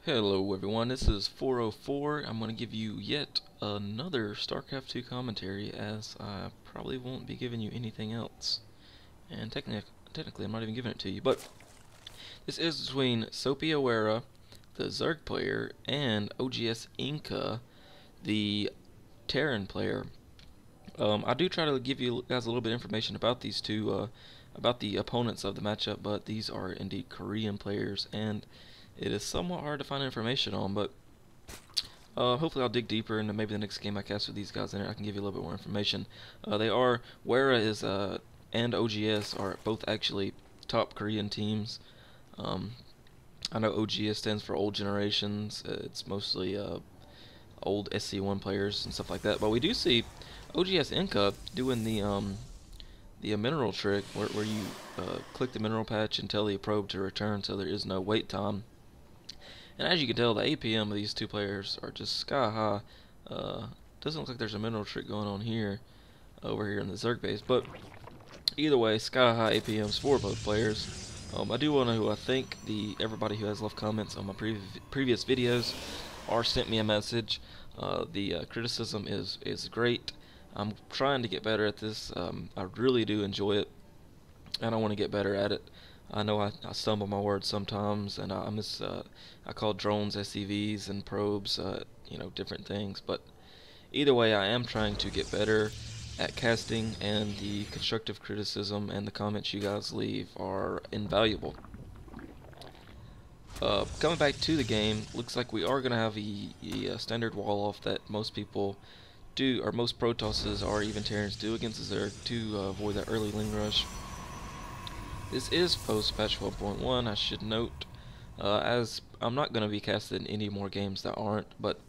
Hello everyone, this is 404. I'm going to give you yet another StarCraft 2 commentary, as I probably won't be giving you anything else. And technically I'm not even giving it to you, but this is between SopiaWeRRa, the Zerg player, and oGsInCa, the Terran player. I do try to give you guys a little bit of information about these two, about the opponents of the matchup, but these are indeed Korean players, and it is somewhat hard to find information on, but hopefully I'll dig deeper into maybe the next game I cast with these guys in it. I can give you a little bit more information. WeRRa is and OGS are both actually top Korean teams. I know OGS stands for Old Generations. It's mostly old SC1 players and stuff like that. But we do see oGsInCa doing the mineral trick where you click the mineral patch and tell the probe to return, so there is no wait time. And as you can tell, the APM of these two players are just sky high. Doesn't look like there's a mineral trick going on here, over here in the Zerg base, but either way, sky high APMs for both players. I do want to thank everybody who has left comments on my previous videos or sent me a message. The criticism is great. I'm trying to get better at this. I really do enjoy it, and I want to get better at it. I know I stumble my words sometimes, and I call drones SCVs and probes, different things. But either way, I am trying to get better at casting, and the constructive criticism and the comments you guys leave are invaluable. Coming back to the game, looks like we are going to have a standard wall off that most people do, or most Protosses or even Terrans do against the Zerg to avoid that early Ling rush. This is post-patch 1.1, I should note, as I'm not going to be casting any more games that aren't, but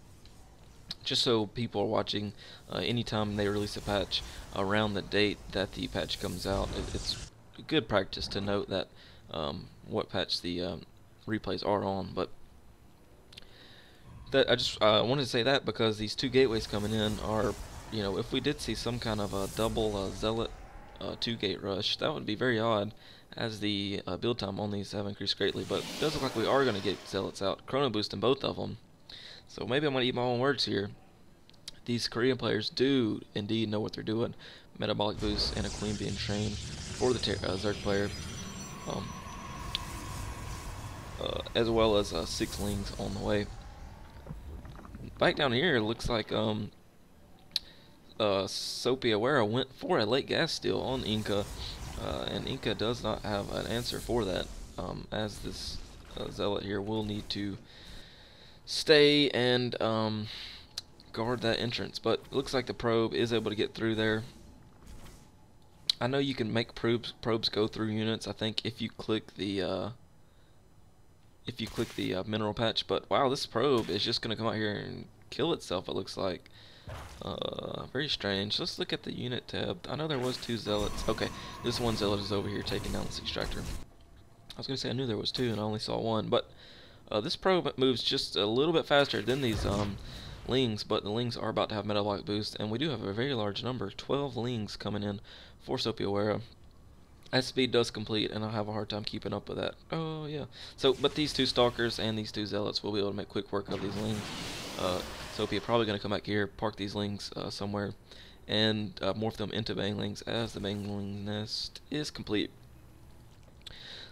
just so people are watching, anytime they release a patch around the date that the patch comes out, it's good practice to note that what patch the replays are on. But that I wanted to say that because these two gateways coming in are, if we did see some kind of a double Zealot 2-gate rush, that would be very odd, as the build time on these have increased greatly. But it does look like we are going to get Zealots out, chrono boosting both of them. So maybe I'm going to eat my own words here. These Korean players do indeed know what they're doing. Metabolic boost and a queen being trained for the Zerg player, as well as 6 lings on the way. Back down here, it looks like SopiaWeRRa went for a late gas steal on Inca, and Inca does not have an answer for that, as this Zealot here will need to stay and guard that entrance. But it looks like the probe is able to get through there. I know you can make probes go through units, I think, if you click the mineral patch. But wow, this probe is just going to come out here and kill itself, it looks like. Very strange. Let's look at the unit tab. I know there was 2 Zealots. Okay, this one Zealot is over here taking down this extractor. I was going to say I knew there was 2 and I only saw 1, but this probe moves just a little bit faster than these lings, but the lings are about to have metabolic boost, and we do have a very large number, 12 lings coming in for SopiaWeRRa. As speed does complete, and I'll have a hard time keeping up with that. Oh yeah. So, but these 2 stalkers and these 2 zealots will be able to make quick work of these lings. Sopia probably going to come back here, park these lings somewhere, and morph them into banglings as the bangling nest is complete.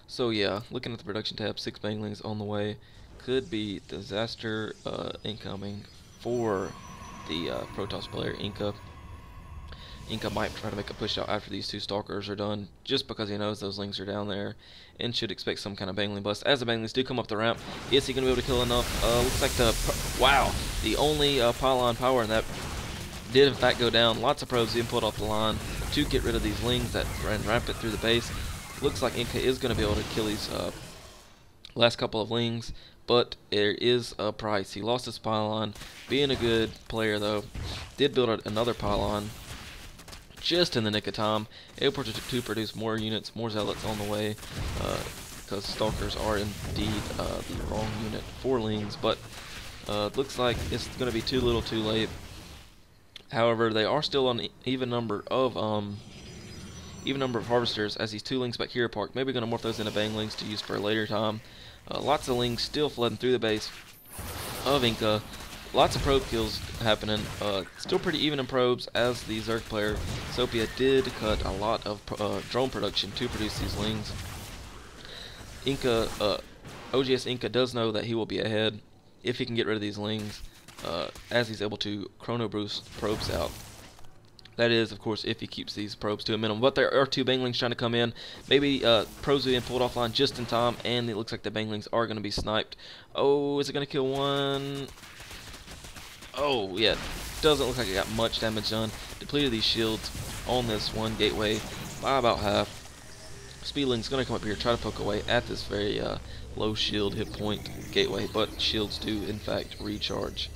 So yeah, looking at the production tab, 6 banglings on the way. Could be disaster incoming for the Protoss player Inca. Inca might try to make a push out after these 2 stalkers are done, just because he knows those lings are down there, and should expect some kind of bangling bust. As the banglings do come up the ramp, is he going to be able to kill enough? Looks like the only pylon power, and that did in fact go down. Lots of probes being pulled off the line to get rid of these lings that ran rampant through the base. Looks like Inca is going to be able to kill these last couple of lings, but there is a price. He lost his pylon. Being a good player, though, did build another pylon just in the nick of time, able to produce more units, more zealots on the way, because stalkers are indeed the wrong unit for lings. But looks like it's going to be too little too late. However, they are still on even number of harvesters, as these 2 lings back here are parked. Maybe going to morph those into banglings to use for a later time. Lots of lings still flooding through the base. of Inca. Lots of probe kills happening. Still pretty even in probes, as the Zerg player Sopia did cut a lot of drone production to produce these lings. Inca, oGsInCa does know that he will be ahead if he can get rid of these lings, as he's able to chrono boost probes out. That is, of course, if he keeps these probes to a minimum. But there are 2 banglings trying to come in. Maybe probes are being pulled offline just in time, and it looks like the banglings are going to be sniped. Oh, is it going to kill one? Oh, yeah. Doesn't look like it got much damage done. Depleted these shields on this one gateway by about half. Speedling's going to come up here, try to poke away at this very low shield hit point gateway, but shields do, in fact, recharge.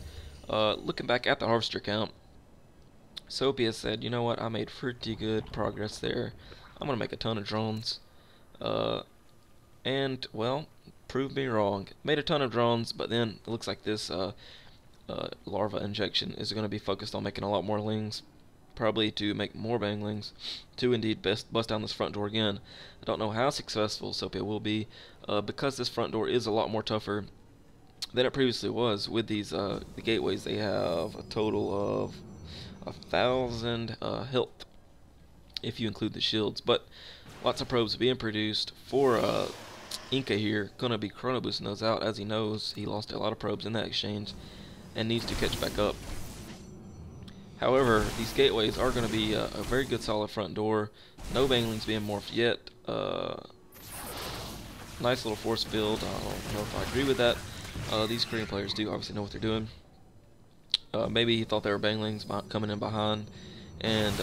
Looking back at the harvester count, Sopia said, you know what, I made pretty good progress there. I'm going to make a ton of drones. And, well, prove me wrong. Made a ton of drones, but then it looks like this larva injection is going to be focused on making a lot more lings. Probably to make more banglings, to indeed bust down this front door again. I don't know how successful Sopia will be, because this front door is a lot more tougher than it previously was. With these the gateways, they have a total of 1,000 health, if you include the shields. But lots of probes being produced for Inca here. Gonna be chrono boosting those out, as he knows he lost a lot of probes in that exchange and needs to catch back up. However, these gateways are going to be a very good solid front door. No banglings being morphed yet. Nice little force field. I don't know if I agree with that. These Korean players do obviously know what they're doing. Maybe he thought they were banglings coming in behind. And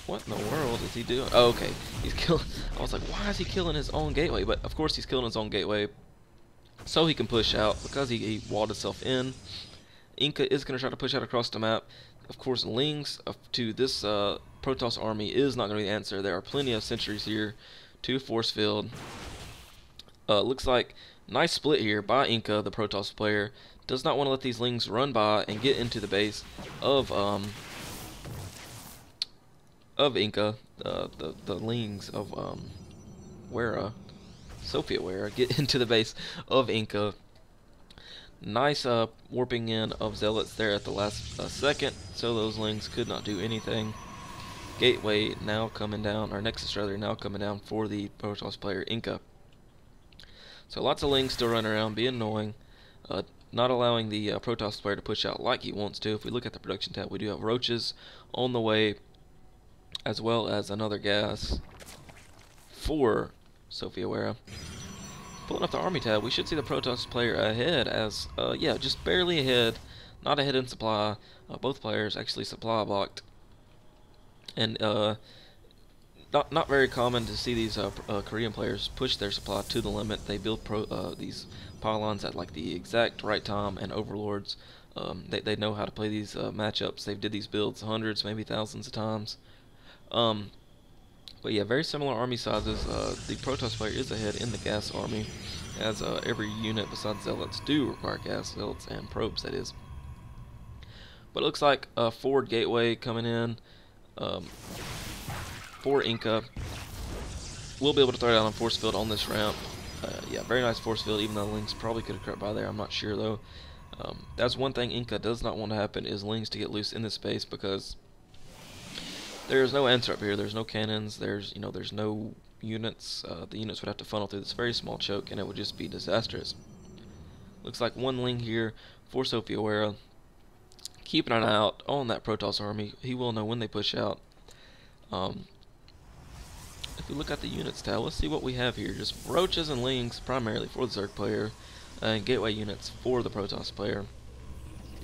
what in the world is he doing? Oh, okay. He's killing. I was like, why is he killing his own gateway? But of course he's killing his own gateway so he can push out, because he walled himself in. Inca is going to try to push out across the map. Of course, lings to this Protoss army is not going to be the answer. There are plenty of sentries here to force field. Looks like nice split here by Inca, the Protoss player. Does not want to let these lings run by and get into the base of Inca. The lings of WeRRa, SopiaWeRRa, get into the base of Inca. Nice warping in of zealots there at the last second, so those lings could not do anything. Gateway now coming down, or Nexus rather, now coming down for the Protoss player Inca. So lots of lings still running around, being annoying, not allowing the Protoss player to push out like he wants to. If we look at the production tab, we do have roaches on the way, as well as another gas for SopiaWeRRa. Pulling up the army tab, we should see the Protoss player ahead, as yeah, just barely ahead, not ahead in supply. Both players actually supply blocked, and not very common to see these Korean players push their supply to the limit. They build these pylons at like the exact right time, and overlords, they know how to play these matchups. They've did these builds hundreds, maybe thousands of times. But yeah, very similar army sizes. The Protoss player is ahead in the gas army, as every unit besides zealots do require gas, zealots and probes, that is. But it looks like a forward gateway coming in for Inca. We'll be able to throw down a force field on this ramp. Yeah, very nice force field, even though lings probably could have crept by there. I'm not sure though. That's one thing Inca does not want to happen, is lings to get loose in this space, because there's no answer up here. There's no cannons. There's no units. The units would have to funnel through this very small choke, and it would just be disastrous. Looks like one ling here for SopiaWeRRa. Keeping an eye out on that Protoss army. He will know when they push out. If we look at the units tab, let's see what we have here. Just roaches and lings primarily for the Zerg player, and gateway units for the Protoss player.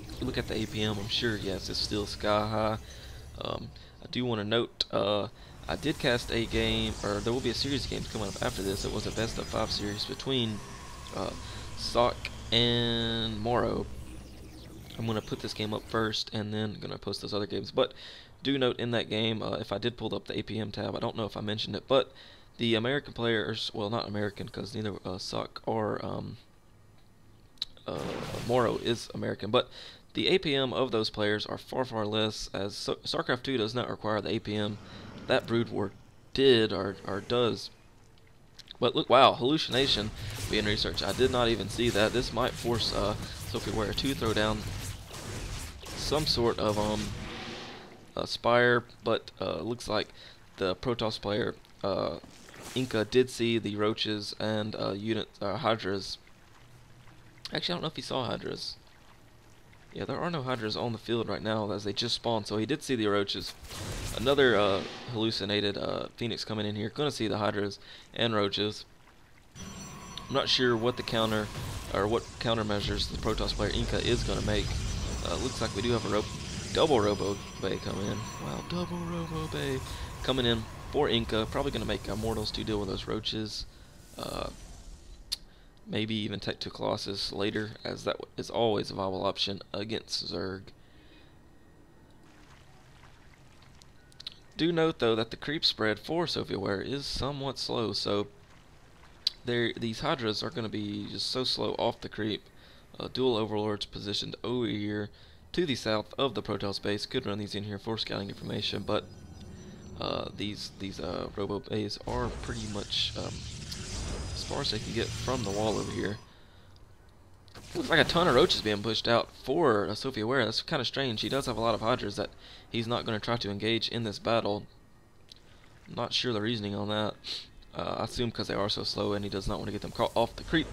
If you look at the APM, I'm sure, yes, it's still sky high. I do want to note, I did cast a game, or there will be a series of games coming up after this. It was a best of 5 series between SOC and Morrow. I'm going to put this game up first, and then I'm going to post those other games. But do note in that game, if I did pull up the APM tab, I don't know if I mentioned it, but the American players, well, not American, because neither SOC or Morrow is American, but the APM of those players are far, far less, as StarCraft 2 does not require the APM. That Brood War did, or does, But look, wow, hallucination being researched. I did not even see that. This might force SopiaWeRRa to throw down some sort of spire, but looks like the Protoss player Inca did see the roaches and hydras. Actually, I don't know if he saw hydras. Yeah, there are no hydras on the field right now as they just spawned, so he did see the roaches. Another hallucinated phoenix coming in here. Gonna see the hydras and roaches. I'm not sure what the counter or what countermeasures the Protoss player Inca is gonna make. Looks like we do have a double Robo Bay coming in. Wow, double Robo Bay coming in for Inca. Probably gonna make Immortals to deal with those roaches. Maybe even Tech to Colossus later, as that is always a viable option against Zerg. Do note though that the creep spread for SopiaWeRRa is somewhat slow, so these hydras are going to be just so slow off the creep. Dual overlords positioned over here to the south of the Protoss base. Could run these in here for scouting information, but these Robo Bays are pretty much as far as they can get from the wall over here. Looks like a ton of roaches being pushed out for SopiaWeRRa. That's kind of strange. He does have a lot of hydras that he's not going to try to engage in this battle. I'm not sure the reasoning on that. I assume because they are so slow and he does not want to get them caught off the creep.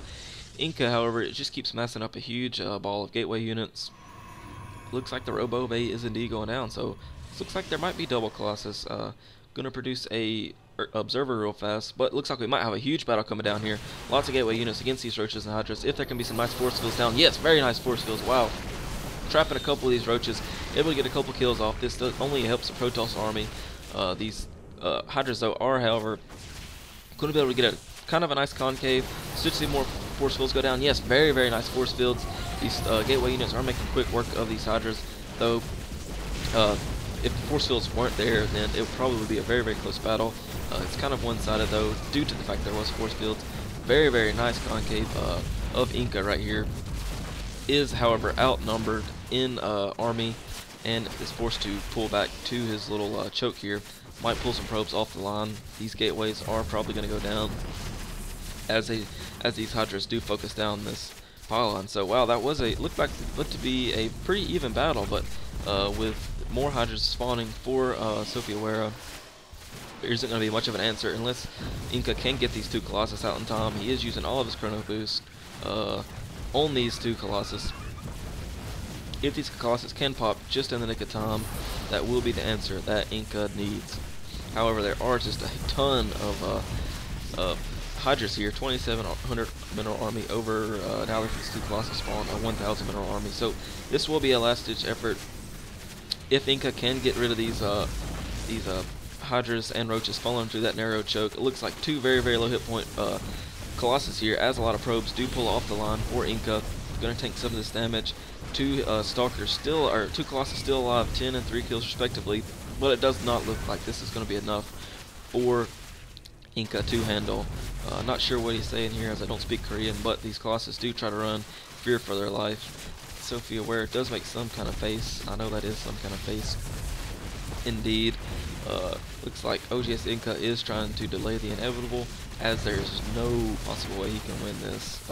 Inca, however, it just keeps massing up a huge ball of gateway units. Looks like the Robo Bay is indeed going down, so it looks like there might be double Colossus. Gonna produce a observer real fast, but looks like we might have a huge battle coming down here. Lots of gateway units against these roaches and hydras. If there can be some nice force fields down, yes, very nice force fields. Wow, trapping a couple of these roaches, able to get a couple kills off. This only helps the Protoss army. These hydras though are, however, going to be able to get a kind of a nice concave. Should see more force fields go down. Yes, very, very nice force fields. These gateway units are making quick work of these hydras, though. If the force fields weren't there, then it would probably be a very, very close battle. It's kind of one-sided though, due to the fact there was force fields. Very, very nice concave of Inca right here. Is, however, outnumbered in army and is forced to pull back to his little choke here. Might pull some probes off the line. These gateways are probably going to go down as these hydras do focus down this pylon. So wow, that was looked to be a pretty even battle, but with more hydras spawning for SopiaWeRRa, there isn't going to be much of an answer unless Inca can get these two Colossus out in time. He is using all of his chrono boost on these two Colossus. If these Colossus can pop just in the nick of time, that will be the answer that Inca needs. However, there are just a ton of hydras here. 2,700 mineral army over now that these two Colossus spawn a 1,000 mineral army. So this will be a last-ditch effort. If Inca can get rid of these hydras and roaches falling through that narrow choke, it looks like two very, very low hit point Colossus here, as a lot of probes do pull off the line for Inca. Going to tank some of this damage. Two Stalkers still, or two Colossus still alive, 10 and 3 kills respectively, but it does not look like this is going to be enough for Inca to handle. Not sure what he's saying here, as I don't speak Korean, but these Colossus do try to run, fear for their life. SopiaWeRRa does make some kind of face. I know that is some kind of face. Indeed. Looks like oGsInCa is trying to delay the inevitable, as there's no possible way he can win this.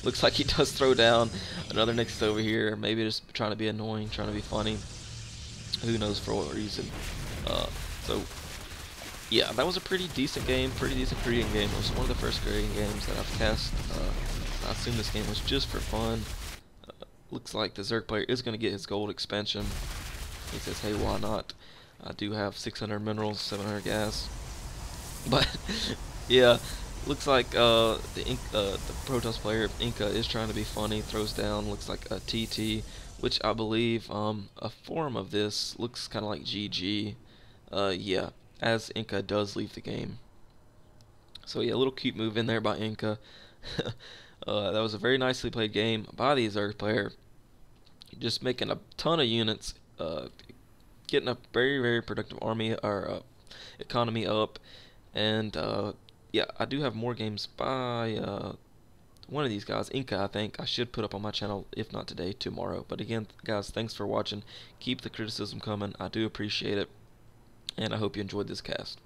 Looks like he does throw down another Nexus over here. Maybe just trying to be annoying, trying to be funny. Who knows for what reason. So, yeah, that was a pretty decent game, pretty decent Korean game. It was one of the first Korean games that I've cast. I assume this game was just for fun. Looks like the Zerg player is going to get his gold expansion. He says, hey, why not? I do have 600 minerals, 700 gas. But, yeah. Looks like the Protoss player Inca is trying to be funny, throws down, looks like a TT, which I believe a form of this looks kind of like GG. Yeah, as Inca does leave the game. So yeah, a little cute move in there by Inca. That was a very nicely played game by the Zerg player. Just making a ton of units, getting a very, very productive army or economy up, and yeah, I do have more games by one of these guys, Inca, I think. I should put up on my channel, if not today, tomorrow. But again, guys, thanks for watching. Keep the criticism coming. I do appreciate it. And I hope you enjoyed this cast.